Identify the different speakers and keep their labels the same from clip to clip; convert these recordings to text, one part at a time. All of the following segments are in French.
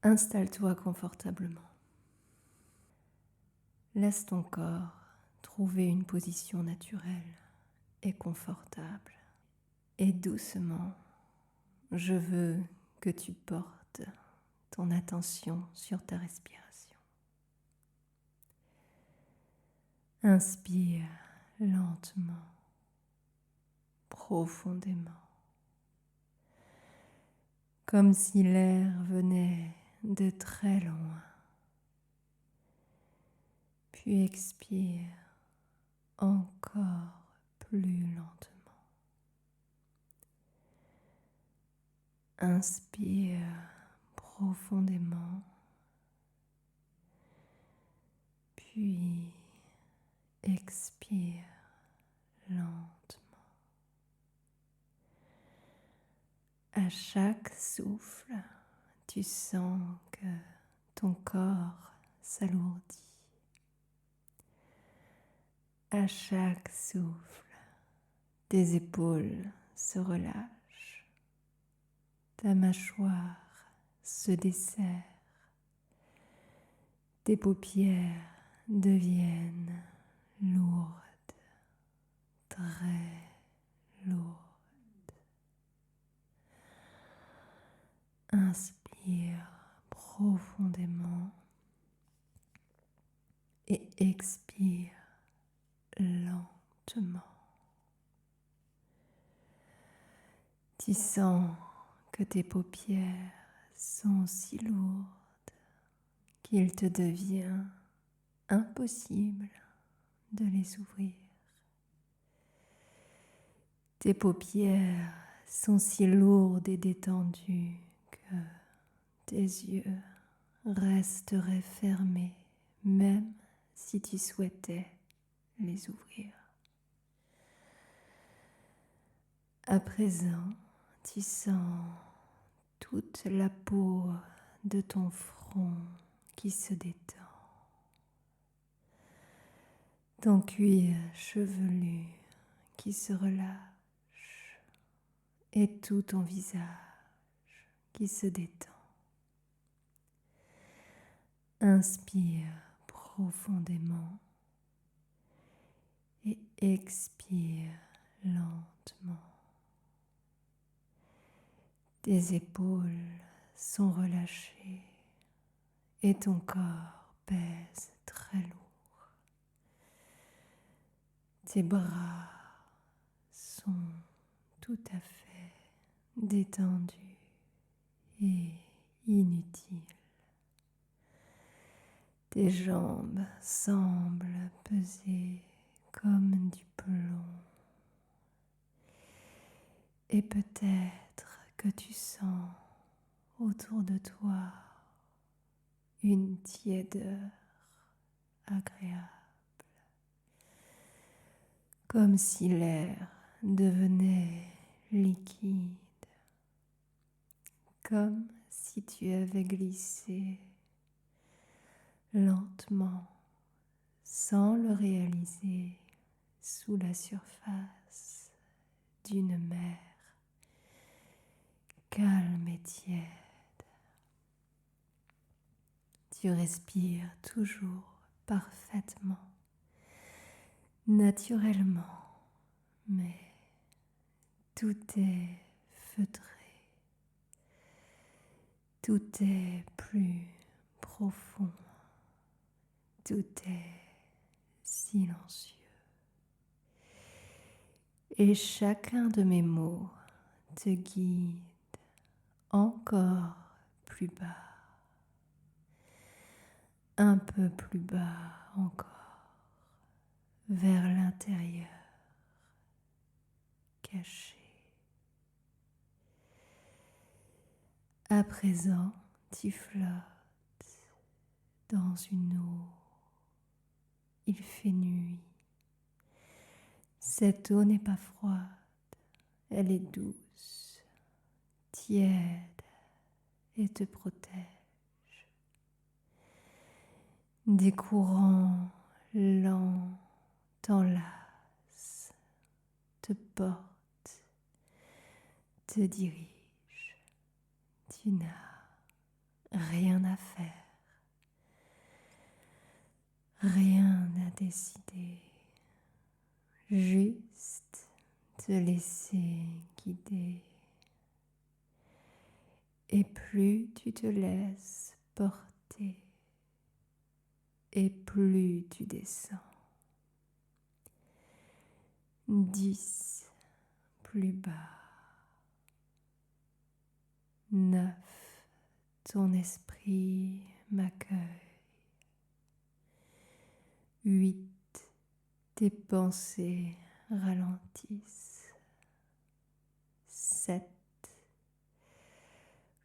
Speaker 1: Installe-toi confortablement. Laisse ton corps trouver une position naturelle et confortable. Et doucement, je veux que tu portes ton attention sur ta respiration. Inspire lentement, profondément, comme si l'air venait de très loin. Puis expire encore plus lentement. Inspire profondément, puis expire lentement. À chaque souffle, tu sens que ton corps s'alourdit. À chaque souffle, tes épaules se relâchent, ta mâchoire se desserre, tes paupières deviennent lourdes, très lourdes. Inspire profondément et expire lentement. Tu sens que tes paupières sont si lourdes qu'il te devient impossible de les ouvrir. Tes paupières sont si lourdes et détendues que tes yeux resteraient fermés même si tu souhaitais les ouvrir. À présent, tu sens toute la peau de ton front qui se détend. Ton cuir chevelu qui se relâche et tout ton visage qui se détend. Inspire profondément et expire lentement. Tes épaules sont relâchées et ton corps pèse très lourd. Tes bras sont tout à fait détendus et inutiles. Tes jambes semblent peser comme du plomb. Et peut-être que tu sens autour de toi une tiédeur agréable, comme si l'air devenait liquide, comme si tu avais glissé lentement, sans le réaliser, sous la surface d'une mer calme et tiède. Tu respires toujours parfaitement, naturellement, mais tout est feutré, tout est plus profond, tout est silencieux. Et chacun de mes mots te guide encore plus bas, un peu plus bas encore, vers l'intérieur, caché. À présent, tu flottes dans une eau. Il fait nuit. Cette eau n'est pas froide, elle est douce, tiède et te protège. Des courants lents t'enlacent, te portent, te dirigent. Tu n'as rien à faire, rien à décider, juste te laisser guider. Et plus tu te laisses porter, et plus tu descends. 10 plus bas. 9, ton esprit m'accueille. 8, tes pensées ralentissent. 7,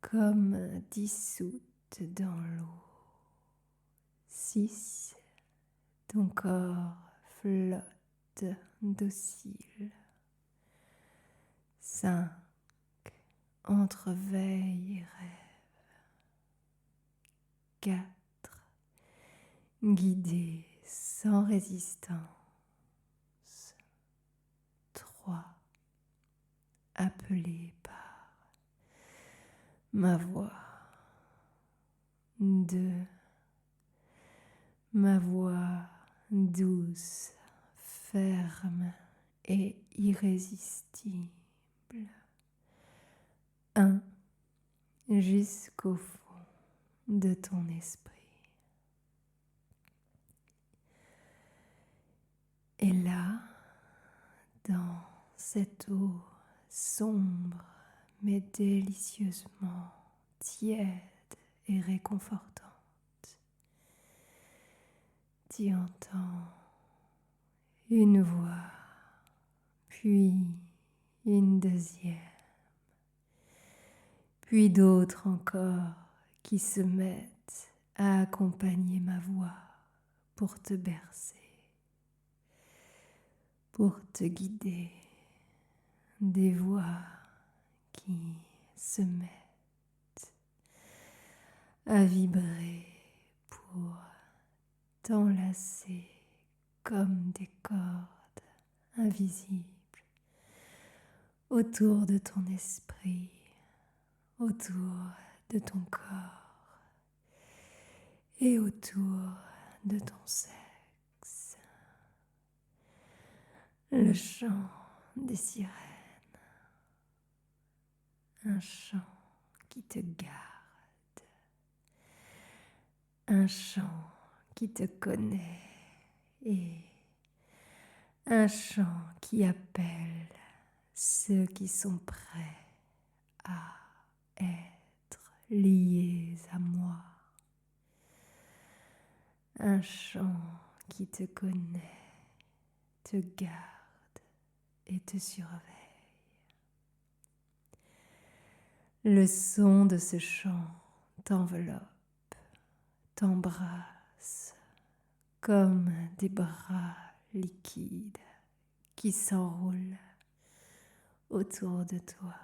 Speaker 1: comme dissoute dans l'eau. 6, ton corps flotte docile. 5, entre veille et rêve. 4, guidé sans résistance. 3, appelé par ma voix. 2, ma voix douce, ferme et irrésistible. 1, jusqu'au fond de ton esprit. Et là, dans cette eau sombre mais délicieusement tiède et réconfortante, tu entends une voix, puis une deuxième, puis d'autres encore qui se mettent à accompagner ma voix pour te bercer, pour te guider, des voix qui se mettent à vibrer pour t'enlacer comme des cordes invisibles autour de ton esprit, autour de ton corps et autour de ton sexe. Le chant des sirènes, un chant qui te garde, un chant qui te connaît et un chant qui appelle ceux qui sont prêts à être liés à moi. Un chant qui te connaît, te garde et te surveille. Le son de ce chant t'enveloppe, t'embrasse comme des bras liquides qui s'enroulent autour de toi.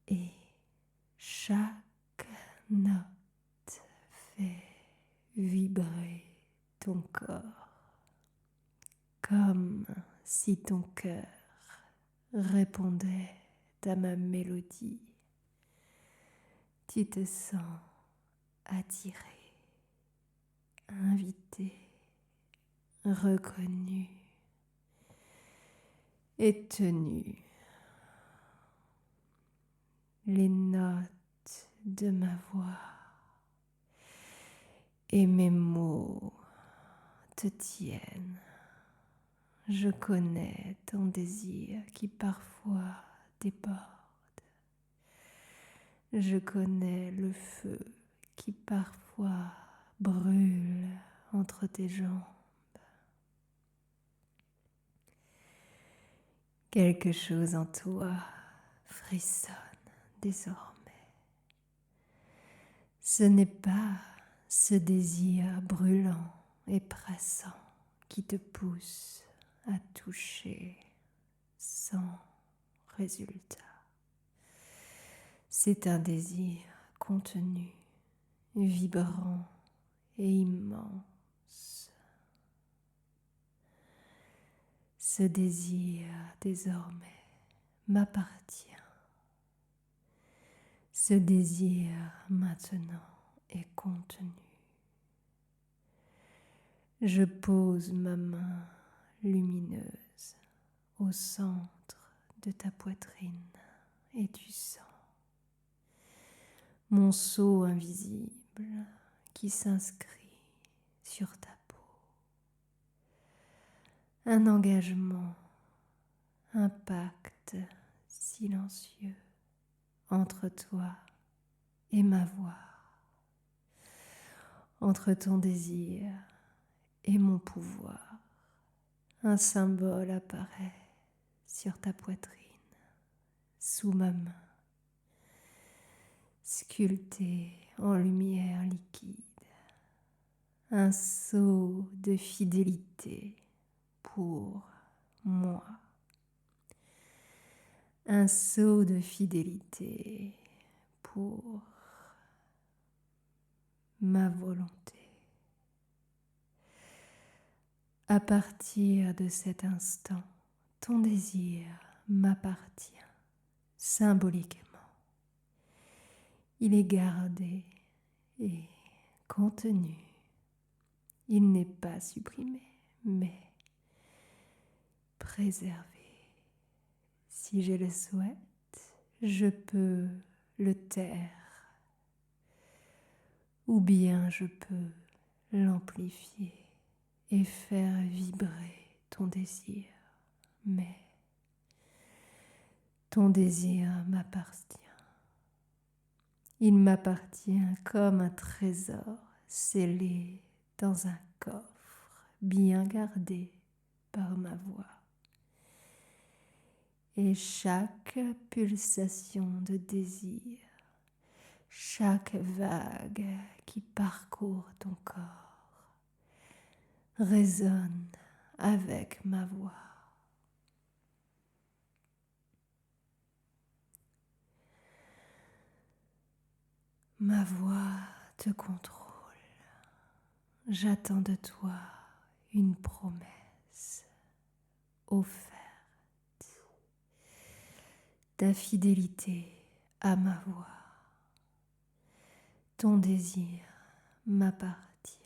Speaker 1: Et chaque note fait vibrer ton corps comme si ton cœur répondait à ma mélodie. Tu te sens attiré, invité, reconnu et tenu. Les notes de ma voix et mes mots te tiennent. Je connais ton désir qui parfois déborde. Je connais le feu qui parfois brûle entre tes jambes. Quelque chose en toi frissonne désormais. Ce n'est pas ce désir brûlant et pressant qui te pousse à toucher sans résultat. C'est un désir contenu, vibrant et immense. Ce désir désormais m'appartient. Ce désir maintenant est contenu. Je pose ma main lumineuse au centre de ta poitrine et tu sens mon sceau invisible qui s'inscrit sur ta peau. Un engagement, un pacte silencieux entre toi et ma voix, entre ton désir et mon pouvoir. Un symbole apparaît sur ta poitrine, sous ma main, sculpté en lumière liquide. Un sceau de fidélité pour moi. Un sceau de fidélité pour ma volonté. À partir de cet instant, ton désir m'appartient symboliquement. Il est gardé et contenu. Il n'est pas supprimé, mais préservé. Si je le souhaite, je peux le taire, ou bien je peux l'amplifier et faire vibrer ton désir. Mais ton désir m'appartient. Il m'appartient comme un trésor scellé dans un coffre bien gardé par ma voix. Et chaque pulsation de désir, chaque vague qui parcourt ton corps résonne avec ma voix. Ma voix te contrôle. J'attends de toi une promesse offerte. Ta fidélité à ma voix. Ton désir m'appartient.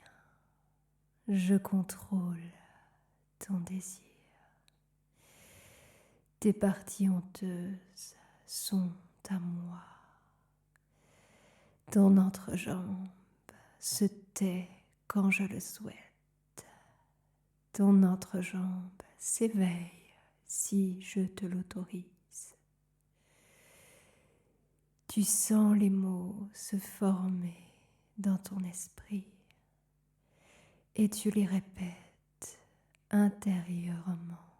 Speaker 1: Je contrôle ton désir. Tes parties honteuses sont à moi. Ton entrejambe se tait quand je le souhaite. Ton entrejambe s'éveille si je te l'autorise. Tu sens les mots se former dans ton esprit et tu les répètes intérieurement.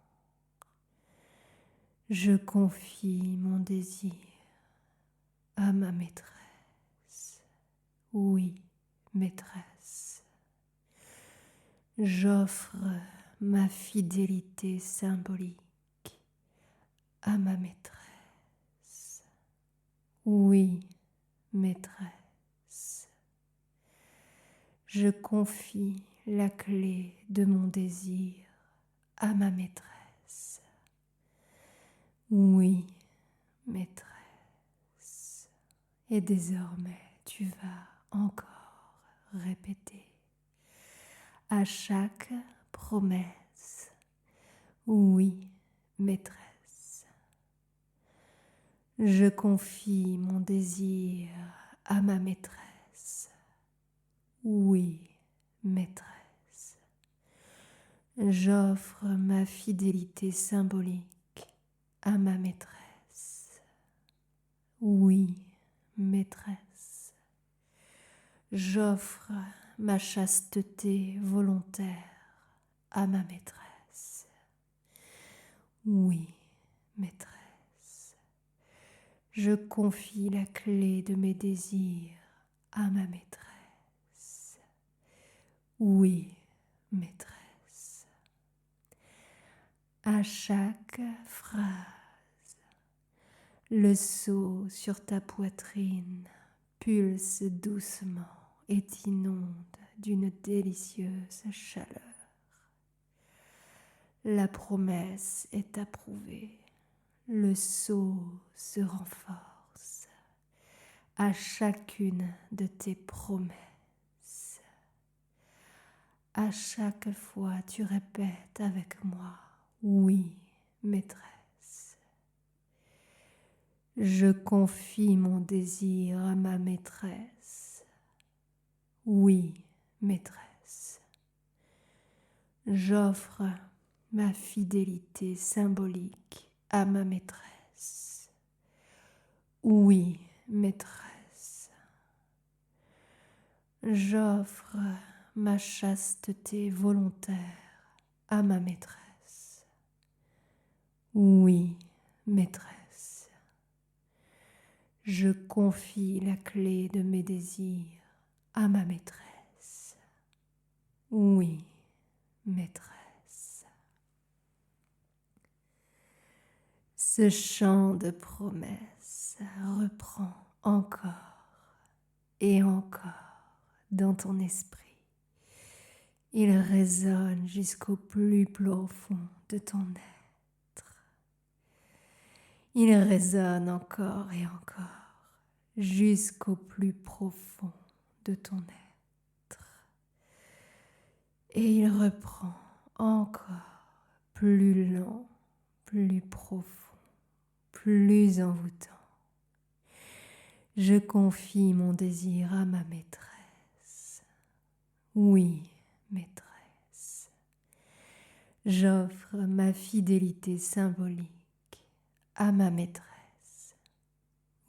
Speaker 1: Je confie mon désir à ma maîtresse. Oui, maîtresse. J'offre ma fidélité symbolique à ma maîtresse. Oui, maîtresse. Je confie la clé de mon désir à ma maîtresse. Oui, maîtresse. Et désormais, tu vas encore répéter à chaque promesse. Oui, maîtresse. Je confie mon désir à ma maîtresse. Oui, maîtresse. J'offre ma fidélité symbolique à ma maîtresse. Oui, maîtresse. J'offre ma chasteté volontaire à ma maîtresse. Oui, maîtresse. Je confie la clé de mes désirs à ma maîtresse. Oui, maîtresse. À chaque phrase, le sceau sur ta poitrine pulse doucement et t'inonde d'une délicieuse chaleur. La promesse est approuvée. Le sceau se renforce. à chacune de tes promesses. À chaque fois, tu répètes avec moi, oui, maîtresse. Je confie mon désir à ma maîtresse. Oui, maîtresse. J'offre ma fidélité symbolique à ma maîtresse. Oui, maîtresse. J'offre ma chasteté volontaire à ma maîtresse. Oui, maîtresse. Je confie la clé de mes désirs à ma maîtresse. Oui, maîtresse. Ce chant de promesses reprend encore et encore dans ton esprit. Il résonne jusqu'au plus profond de ton être. Il résonne encore et encore jusqu'au plus profond de ton être. Et il reprend encore plus lent, plus profond, plus envoûtant. Je confie mon désir à ma maîtresse. Oui, maîtresse. J'offre ma fidélité symbolique à ma maîtresse.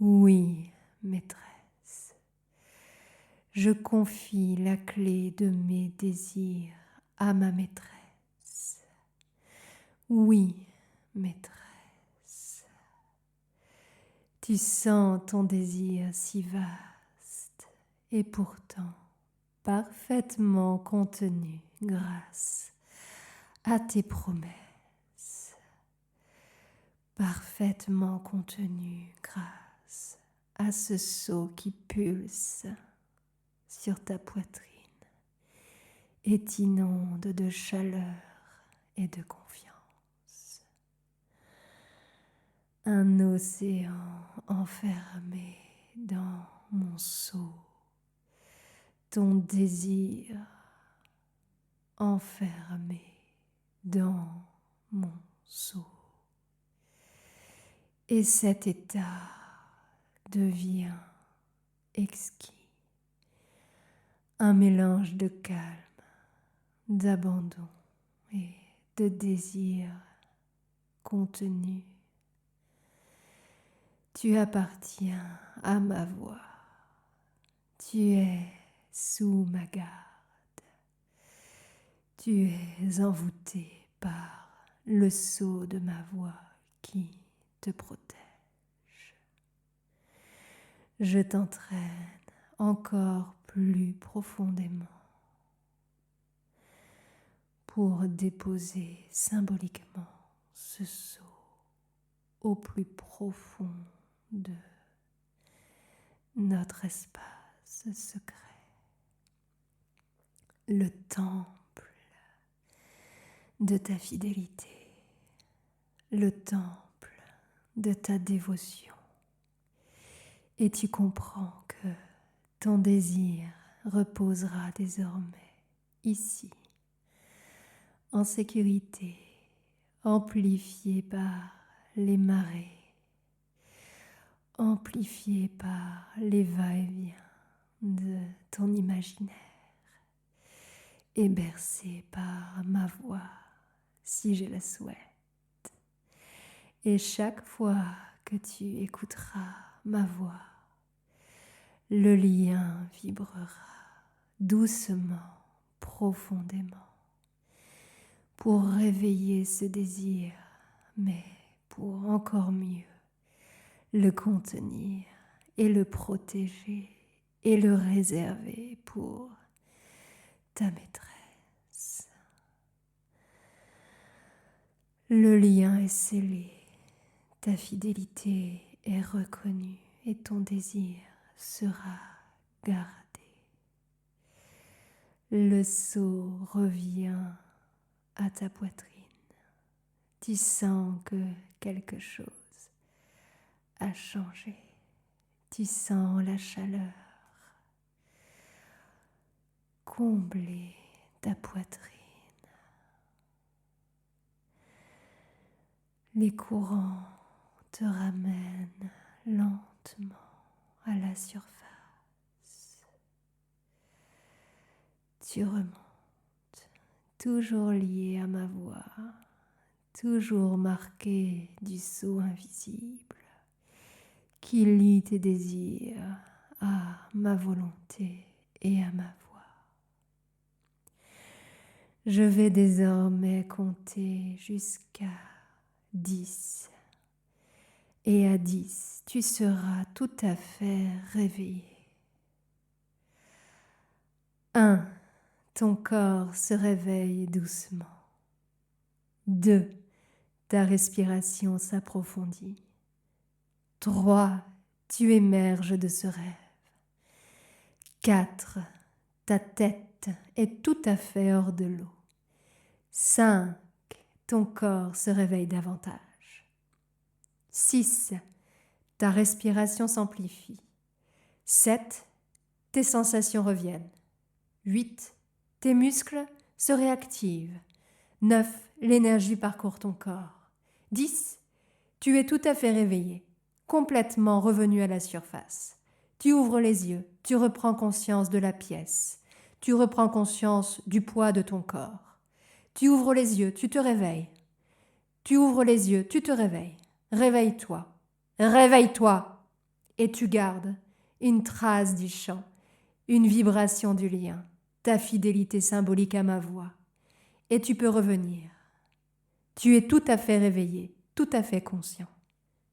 Speaker 1: Oui, maîtresse. Je confie la clé de mes désirs à ma maîtresse. Oui, maîtresse. Tu sens ton désir si vaste et pourtant parfaitement contenu grâce à tes promesses. Parfaitement contenu grâce à ce sceau qui pulse sur ta poitrine et t'inonde de chaleur et de confiance. Un océan enfermé dans mon sceau, ton désir enfermé dans mon sceau. Et cet état devient exquis, un mélange de calme, d'abandon et de désir contenu. Tu appartiens à ma voix, tu es sous ma garde, tu es envoûté par le sceau de ma voix qui te protège. Je t'entraîne encore plus profondément pour déposer symboliquement ce sceau au plus profond de notre espace secret. Le temple de ta fidélité, le temple de ta dévotion. Et tu comprends que ton désir reposera désormais ici, en sécurité, amplifié par les marées, amplifié par les va-et-vient de ton imaginaire et bercé par ma voix, si je le souhaite. Et chaque fois que tu écouteras ma voix, le lien vibrera doucement, profondément, pour réveiller ce désir, mais pour encore mieux le contenir et le protéger et le réserver pour ta maîtresse. Le lien est scellé, ta fidélité est reconnue et ton désir sera gardé. Le sceau revient à ta poitrine. Tu sens que quelque chose a changé. Tu sens la chaleur combler ta poitrine. Les courants te ramènent lentement à la surface. Tu remontes, toujours lié à ma voix, toujours marqué du sceau invisible qui lie tes désirs à ma volonté et à ma voix. Je vais désormais compter jusqu'à 10. Et à 10, tu seras tout à fait réveillé. 1. Ton corps se réveille doucement. 2. Ta respiration s'approfondit. 3. Tu émerges de ce rêve. 4. Ta tête est tout à fait hors de l'eau. 5. Ton corps se réveille davantage. 6. Ta respiration s'amplifie. 7. Tes sensations reviennent. 8. Tes muscles se réactivent. 9. L'énergie parcourt ton corps. 10. Tu es tout à fait réveillé, complètement revenu à la surface. Tu ouvres les yeux, tu reprends conscience de la pièce. Tu reprends conscience du poids de ton corps. Tu ouvres les yeux, tu te réveilles. Tu ouvres les yeux, tu te réveilles. Réveille-toi, réveille-toi. Et tu gardes une trace du chant, une vibration du lien, ta fidélité symbolique à ma voix. Et tu peux revenir. Tu es tout à fait réveillé, tout à fait conscient.